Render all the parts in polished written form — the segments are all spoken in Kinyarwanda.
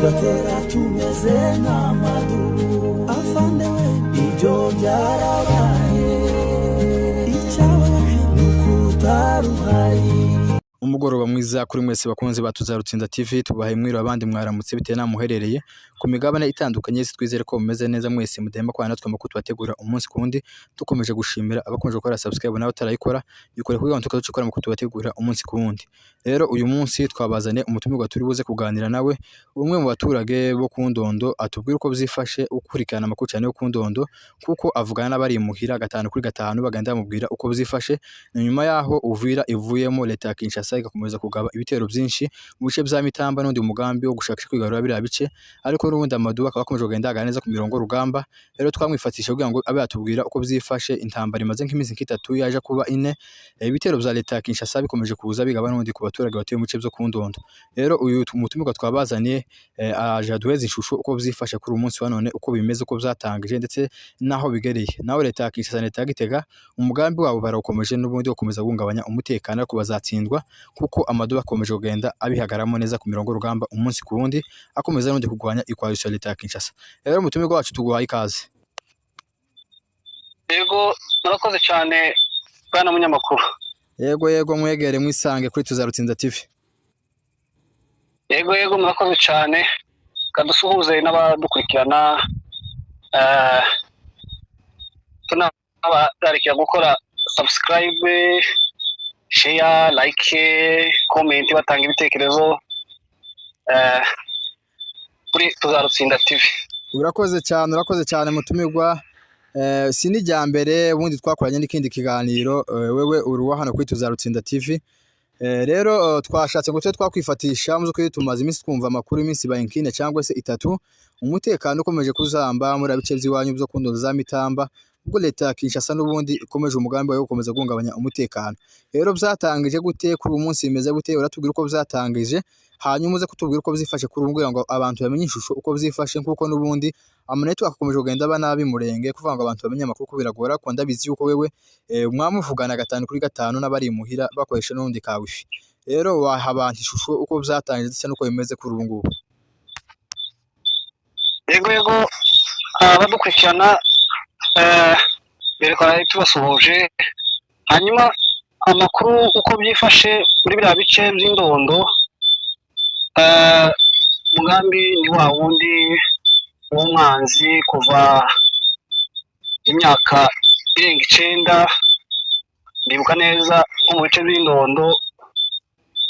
tugatera tumeze nk'amadubu afande we ibyo byarabaye icyababaje n'ukutaruhari. Umugoroba mwiza kuri mwese bakunzi batuzarutsinda TV, tubahaye mwiro abandi mwaramutse bitewe na muherereye ku migabane itandukanye. Twizere ko mumeze neza mwese mudemba kwa natwe mu kutubategura umunsi kundi. Tukomeje gushimira abakomeje gukora subscribe nawe utarayikora yikore kugira ngo tukaducukura mu kutubategura umunsi kundi. Rero uyu munsi twabazane umutumirwa turi buze kuganira nawe, umwe mu baturage bo ku Ndondo atubwira uko byifashe ukurikirana amakuru cyane yo ku Ndondo, kuko avugana n'abari muhira 5 kuri 5 bagenda bamubwira uko byifashe. Nyuma yaho Uvira ivuyemo leta ya Kinshasa igakomeza kugaba ibitero byinshi mu bice bya Mitamba n'undi mugambi wo gushakisha kwigarura biriya bice, ariko n'ubundi Amadou akaba akomeje kugenda neza ku mirongo rugamba. Rero twamwifatisha kugira ngo abe yatubwira uko byifashe. Intambara imaze nk'iminsi 3 yaje kuba 4, ibitero bya leta ya Kinshasa bikomeje kuza bigaba n'ubundi ku baturage batuye mu bice byo ku Ndondo. Rero uyu mutumirwa twabazaniye aje aduheza ishusho uko byifashe kuri umunsi wa none, uko bimeze, uko byatangije ndetse naho bigereye. Naho leta ya Kinshasa leta ya Gitega umugambi wabo barawukomeje n'ubundi gukomeza guhungabanya umutekano, ariko bazatsindwa kuko Amadou akomeje kugenda abihagaramo neza ku mirongo rugamba umunsi ku wundi, akomeza n'undi kugwanya ikwarisha leta ya Kinshasa. Rero umutumirwa wacu tuguhaye ikaze. Yego murakoze cyane bwana munyamakuru. Yego mwegere mwisange kuri Tuzarutsinda TV. Yego murakoze cyane, kadusuhuze n'abadukurikirana. Tunabadarikira gukora subscribe, share, like, comment, batanga ibitekerezo kuri Tuzarutsinda TV. Urakoze cyane mutumirwa. Sinijya mbere ubundi twakoranye n'ikindi kiganiro, wewe uruwa hano kuri Tuzarutsinda TV. Rero twashatse ngo twakwifatisha muzo kuri tumaze iminsi twumva amakuru iminsi bayinkine cyangwa se 3 umutekano ukomeje kuzamba muri abice by'iwanyu byo ku Ndondo za Mitamba, ubwo leta ya Kinshasa n'ubundi ikomeje umugambi wo gukomeza guhungabanya umutekano. Rero byatangije gute kuri uyu munsi, bimeze gute? Uratubwira uko byatangije, hanyuma uze kutubwira uko byifashe kuri ubu ngo abantu bamenye ishusho uko byifashe, kuko n'ubundi amanetwork akomeje kugenda banabi murenge kuvuga ngo abantu bamenye amakuru ko biragora, ko ndabizi yuko wewe mwamuvugana 5 kuri 5 n'abari muhira bakoresha n'undi ka wifi. Rero waha abantu ishusho uko byatangije ndetse n'uko bimeze kuri ubu ngubu. Yego abadukurikirana berekana tubasuhuje. Hanyuma amakuru uko byifashe muri biriya bice by'Indondo, umugambi ni wa wundi w'umwanzi kuva imyaka irenga 9. Ndibuka neza nko mu bice by'Indondo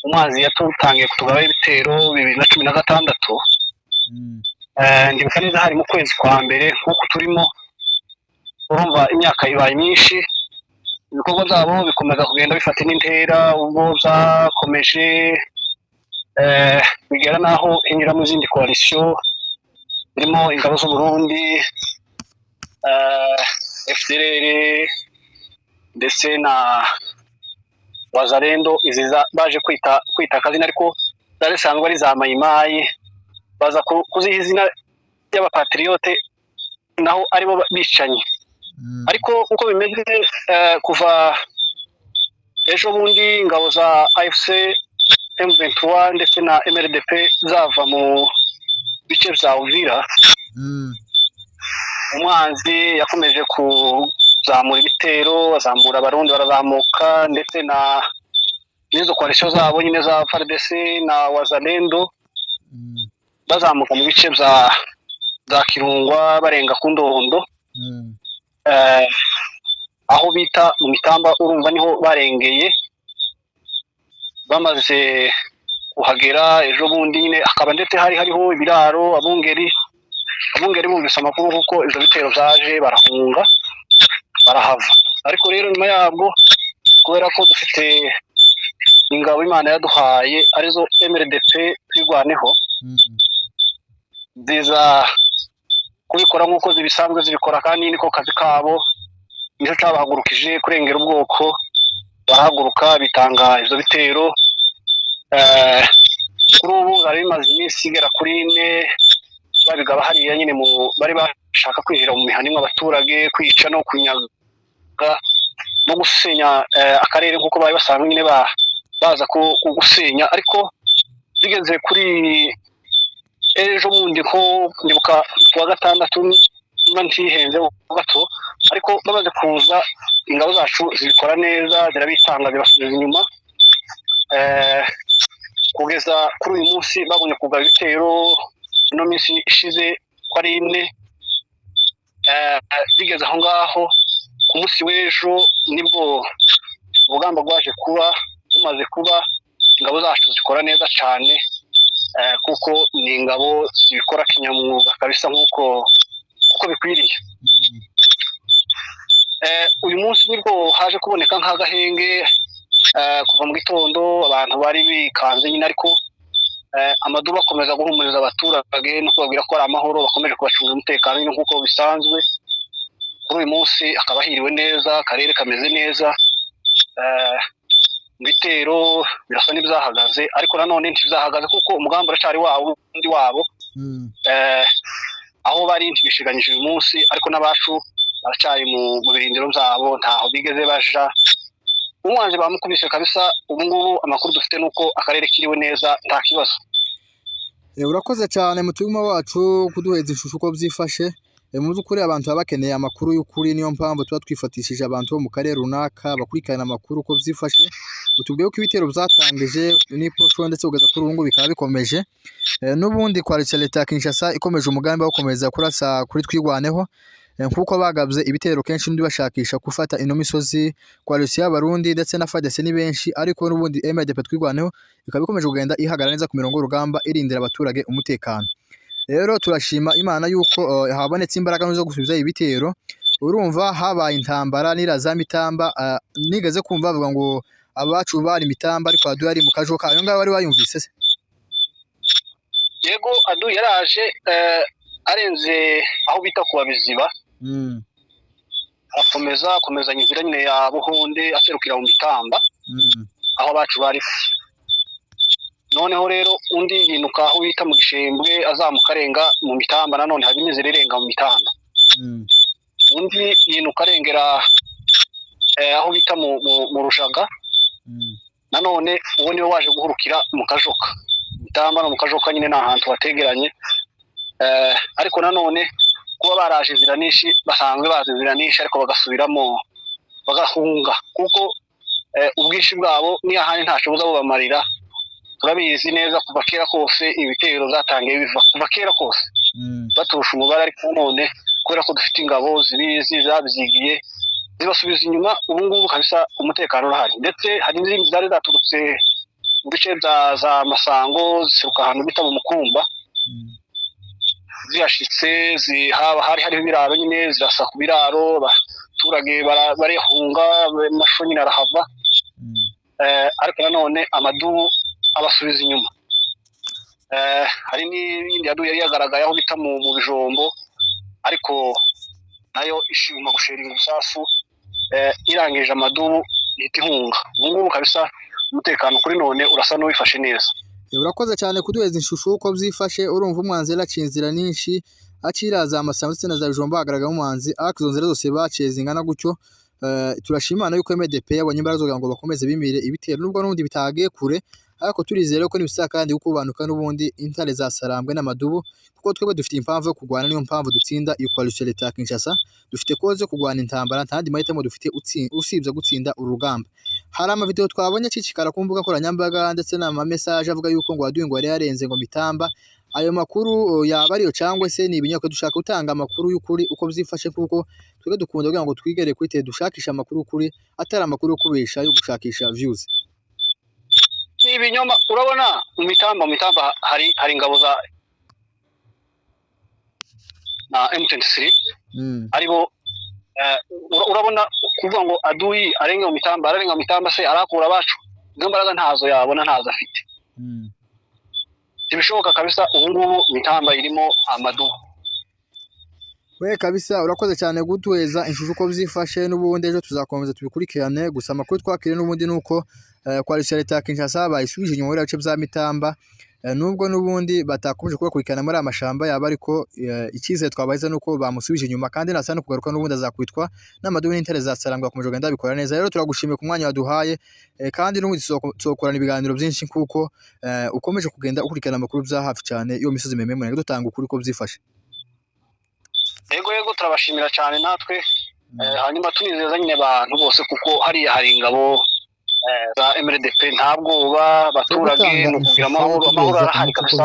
umwanzi yatutangiye kutugabaho ibitero 2016. Ndibuka neza hari mu kwezi kwa mbere nk'uko turimo, urumva imyaka ibaye myinshi. Ibikorwa byabo bikomeza kugenda bifata n'intera, ubwo byakomeje bigera naho inyura mu zindi coalition birimo ingabo z'u Burundi, FDLR ndetse na Wazalendo. Izi baje kwita akazina ariko zari zisanzwe ari za mayimayi, baza kuziha izina ry'abapatriote naho aribo bicanye. Ariko uko bimeze kuva ejo bundi ingabo za AFC M23 ndetse na MRDP zava mu bice bya Uvira, umwanzi yakomeje kuzamura ibitero, azamura abarundi barazamuka, ndetse na nizo coalition zabo nyine za FARDC na Wazalendo bazamuka mu bice bya Kirungwa barenga ku Ndondo, aho bita mu Mitamba. Urumva niho barengeye. Bamaze kuhagera ejo bundi nyine akaba ndetse hariho ibiraro. Abungeri bumvise amakuru kuko izo bitero byaje barahunga barahava. Ariko rero nyuma yabwo, kubera ko dufite ingabo Imana yaduhaye arizo MRDP twirwaneho, ziza kubikora nk'uko zibisanzwe zibikora, kandi niko kazi kabo. Nicyo cyabahagurukije kurengera ubwoko, barahaguruka bitanga izo bitero. Kuri ubu bari bimaze iminsi igera kuri 4 babigaba hariya nyine bari bashaka kwinjira mu mihana y'abaturage, kwica no kunyaga no gusenya akarere nk'uko bari basanzwe nyine baza gusenya. Ariko bigeze kuri ejo bundi ko ndibuka kuwa gatandatu niba ntihenze gato, ariko bamaze kuza ingabo zacu zibikora neza, zirabitanga zibasubiza inyuma. Kugeza kuri uyu munsi babonye kugaba ibitero ino minsi ishize ko ari 4, bigeze aho ngaho ku munsi w'ejo nibwo urugamba rwaje kuba rumaze kuba. Ingabo zacu zikora neza cyane, kuko ni ingabo zibikora kinyamwuga kabisa nk'uko bikwiriye. Uyu munsi nibwo haje kuboneka nk'agahenge, kuva mu gitondo abantu bari bikanze nyine, ariko amadubu akomeza guhumuriza abaturage no kubabwira ko ari amahoro, bakomeje kubacungira umutekano nk'uko bisanzwe. Kuri uyu munsi akaba hiriwe neza, akarere kameze neza, ibitero birasa n'ibyahagaze, ariko nanone ntibizahagaze kuko umugambi uracyari wabo. Aho bari ntibishiganyije uyu munsi, ariko n'abacu baracyari mu birindiro byabo, ntaho bigeze baja. Umwanzi bamukubise kabisa. Ubu ngubu amakuru dufite nuko akarere kiriwe neza, nta kibazo. Urakoze cyane mutima wacu kuduheza ishusho uko byifashe. Mu by'ukuri abantu baba bakeneye amakuru y'ukuri, niyo mpamvu tuba twifatishije abantu bo mu karere runaka bakurikirana amakuru uko byifashe. Utubwiye ko ibitero byatangije n'iposho ndetse kugeza kuri ubu ngubu bikaba bikomeje. N'ubundi coalition leta ya Kinshasa ikomeje umugambi wo gukomeza kurasa kuri twigwaneho, nkuko bagabye ibitero kenshi ndi bashakisha gufata ino misozi. Coalition y'abarundi ndetse na FARDC ni benshi, ariko n'ubundi MDP twigwaneho ikaba ikomeje kugenda ihagarara neza ku mirongo y'urugamba irindira abaturage umutekano. Rero turashima Imana yuko habonetse imbaraga zo gusubiza ibitero. Urumva habaye intambara niraza mitamba, nigeze kumva bavuga ngo abacu bari mitamba ariko Adu yari mu kajo kayo ngaho wari wayumvise se? Yego, Adu yaraje arenze aho bita kuba biziba, akomeza inzira nyine ya Buhunde aserukira mu mitamba, aho abacu bari. Noneho rero undi yinuka aho bita mu Gishembwe azamuka arenga mu mitamba, nanone hari inzira irenga mu mitamba. Undi yinuka arengera aho bita mu Rushaga, nanone uwo niwe waje guhurukira mu Kajoka. Mitamba no mu Kajoka nyine ni ahantu hategeranye, ariko nanone kuba baraje inzira nyinshi, basanzwe bazi inzira nyinshi ariko bagasubiramo bagahunga, kuko ubwinshi bwabo ni ahandi ntacyo buza bubamarira. Turabizi neza kuva kera kose ibitero zatangiye biva kuva kera kose, baturusha umubare, ariko none kubera ko dufite ingabo zibizi zabyigiye zibasubiza inyuma. Ubu ngubu kabisa umutekano urahari, ndetse hari n'izindi zari zaturutse mu bice za Masango ziseruka ahantu bita mu Mukumba, ziyashitse hari ibiraro nyine zirasa ku biraro, abaturage barehunga, amasho nyine arahava. Ariko nanone amadubu abasubiza inyuma. Hari n'ibindi Adu yari yagaragaye aho bita mu Bijombo, ariko nayo ishima gusheringa ubusasu, irangije amadubu yita ihunga. Ubu ngubu kabisa umutekano kuri none urasa n'uwifashe neza. Urakoze cyane kuduheza ishusho uko byifashe. Urumva umwanzi yaraciye inzira nyinshi, akiraza Amasango ndetse na za Bijombo hagaragara umwanzi, ariko izo nzira zose baciye zingana gutyo. Turashimana yuko MDP yabonye imbaraga zo kugira ngo bakomeze bimire ibitero, nubwo n'ubundi bitagiye kure, ariko turizera ko nibisa kandi ukubanuka n'ubundi intare zasarambwe n'amadubu, kuko twebwe dufite impamvu yo kurwana. Niyo mpamvu dutsinda iyo coalition leta ya Kinshasa, dufite koze yo kurwana intambara, ntandi mahitamo dufite usibye gutsinda urugamba. Hari amavideo twabonye cicikara ku mbuga nkoranyambaga ndetse n'ama message avuga yuko ngo Adu ngo yari yarenze ngo mitamba. Ayo makuru yaba ariyo cyangwa se ni ibinyako? Dushaka gutanga amakuru y'ukuri uko byifashe, kuko twebwe dukunda kugira ngo twigere kuri te dushakisha amakuru y'ukuri, atari amakuru yo kubesha yo gushakisha views. Ibinyoma urabona mu mitamba hari ingabo za na M23, aribo urabona kuvuga ngo Adu arenga mu mitamba se arakura abacu, izo mbaraga ntazo yabona, ntazo afite. Tibishoboka kabisa. Ubu ngubu mitamba irimo amadubu. We kabisa urakoze cyane gutuheza ishusho uko byifashe. N'ubundi ejo tuzakomeza tubikurikirane, gusa amakuru twakire n'ubundi nuko coalition leta ya Kinshasa bayisubije inyuma mu bice bya mitamba. nubwo n'ubundi batakomeje kubakurikirana muri amashamba yaba ariko icyizere twabahiza nuko bamusubije inyuma kandi nasa no kugaruka n'ubundi azakwitwa n'amadubu n'intere za Sarangwa bakomeje kugenda bikora neza. Rero turagushimiye ku mwanya waduhaye kandi n'ubundi tuzokorana ibiganiro byinshi kuko ukomeje kugenda ukurikirana amakuru bya hafi cyane iyo misozi miremire dutanga ukuri ko byifashe. Yego turabashimira cyane natwe hanyuma tunizeza nyine abantu bose kuko hariya hari ingabo za MRDP nta bwoba baturage no kugira amahoro arahari kabisa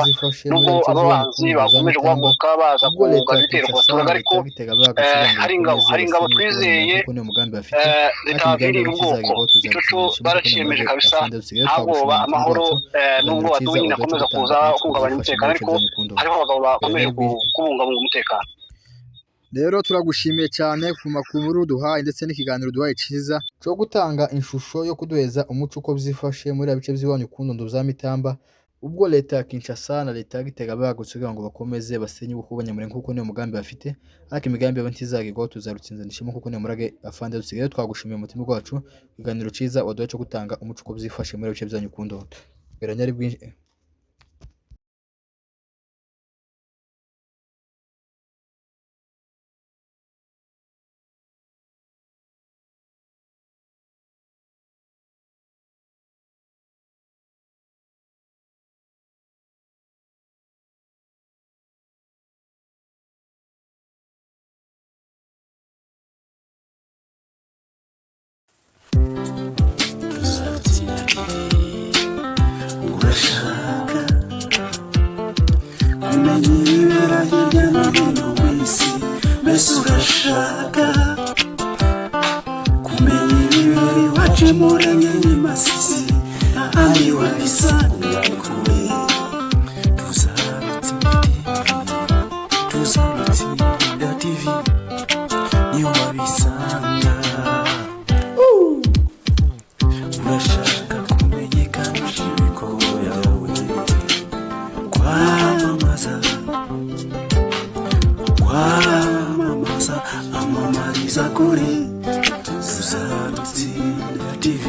nubwo ababanzi bakomeje guhaguruka baza kuvuga ibitero ku baturage ariko hari ingabo twizeye zitavirira ubwoko icyo cyo baraciyemeje kabisa nta bwoba amahoro nubwo baduwe nyine akomeza kuza guhungabanya umutekano ariko hariho abagabo bakomeje kubungabunga umutekano. Rero turagushimiye cyane ku makuru duhaye ndetse n'ikiganiro duhaye cyiza cyo gutanga inshusho yo kuduheza umuco uko byifashe muri abice by'iwanyu ku ndondo za Mitamba ubwo leta ya Kinshasa na leta ya Gitega bagutse kugira ngo bakomeze basenye ubukubanyamure kuko niyo mugambi bafite ariko imigambi y'abantizagirwa tuzarutsinza nishimo kuko niyo murage afande dusigaye twagushimiye umutima wacu ikiganiro cyiza waduhaye cyo gutanga umuco uko byifashe muri abice by'iwanyu ku ndondo biranyari bwinshi. Urashaka kumenya ibibera iwacu muranye n'Imasisi ahandi wabisanga kure tuzarutsinda TV niyo wabisanga. Urashaka kumenyekanisha ibikorwa byawe kwamamaza amamariza kuri tuzarutsinda TV.